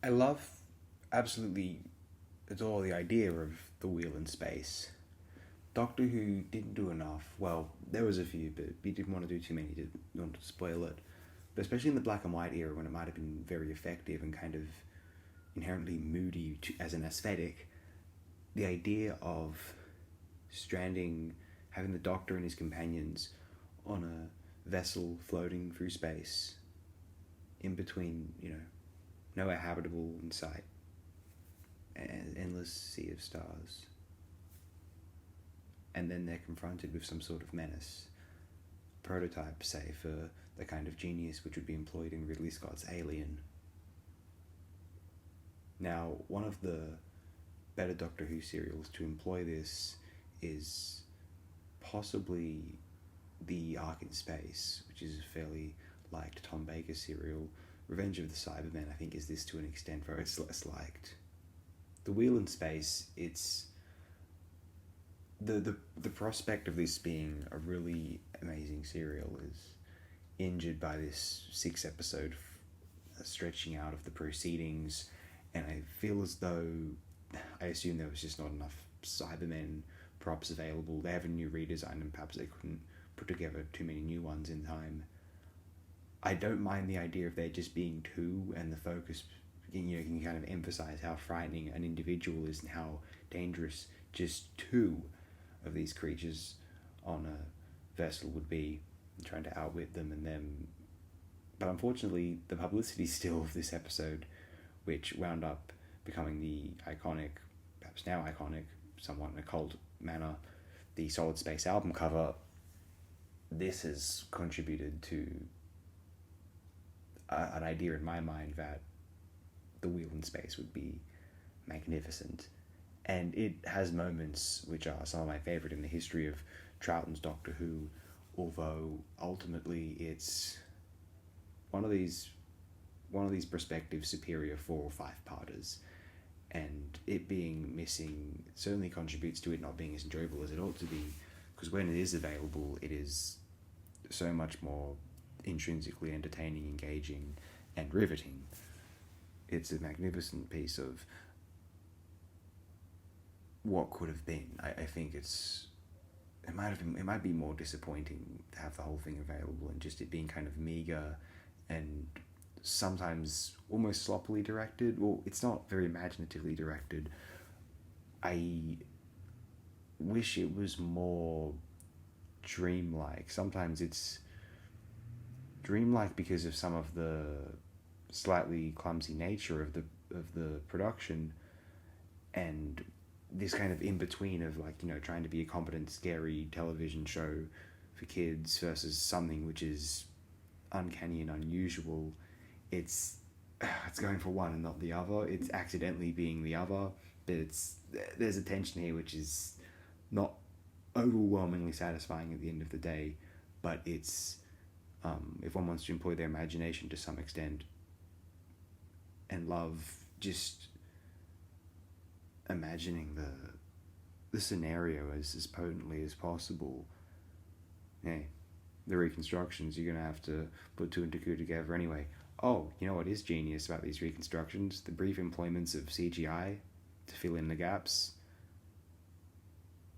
I love, absolutely adore the idea of the wheel in space. Doctor Who didn't do enough. Well, there was a few, but we didn't want to do too many. Didn't want to spoil it. But especially in the black and white era, when it might have been very effective and kind of inherently moody as an aesthetic, the idea of stranding, having the Doctor and his companions on a vessel floating through space, in between, nowhere habitable in sight, an endless sea of stars. And then they're confronted with some sort of menace. Prototype, say, for the kind of genius which would be employed in Ridley Scott's Alien. Now, one of the better Doctor Who serials to employ this is possibly The Ark in Space, which is a fairly liked Tom Baker serial. Revenge of the Cybermen, I think, is this to an extent where it's less liked. The Wheel in Space, it's the prospect of this being a really amazing serial is injured by this 6-episode stretching out of the proceedings, and I feel as though, I assume there was just not enough Cybermen props available. They have a new redesign and perhaps they couldn't put together too many new ones in time. I don't mind the idea of there just being two and the focus, can kind of emphasize how frightening an individual is and how dangerous just two of these creatures on a vessel would be, trying to outwit them and them. But unfortunately, the publicity still of this episode, which wound up becoming the iconic, perhaps now iconic, somewhat in a cult manner, the Solid Space album cover, this has contributed to an idea in my mind that the Wheel in Space would be magnificent. And it has moments which are some of my favourite in the history of Troughton's Doctor Who, although ultimately it's one of these prospective superior 4 or 5-parters, and it being missing certainly contributes to it not being as enjoyable as it ought to be, because when it is available, it is so much more intrinsically entertaining, engaging, and riveting. It's a magnificent piece of what could have been. I think it might be more disappointing to have the whole thing available and just it being kind of meager and sometimes almost sloppily directed. Well, it's not very imaginatively directed. I wish it was more dreamlike. Sometimes it's dreamlike because of some of the slightly clumsy nature of the production, and this kind of in-between of trying to be a competent, scary television show for kids versus something which is uncanny and unusual. It's going for one and not the other. It's accidentally being the other, but there's a tension here which is not overwhelmingly satisfying at the end of the day, but it's if one wants to employ their imagination to some extent and love just imagining the scenario as potently as possible. Hey, the reconstructions, you're going to have to put 2 and 2 together anyway. Oh, you know what is genius about these reconstructions? The brief employments of CGI to fill in the gaps.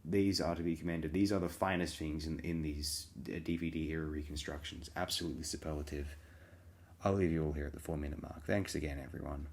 These are to be commended. These are the finest things in these DVD era reconstructions. Absolutely superlative. I'll leave you all here at the 4-minute mark. Thanks again, everyone.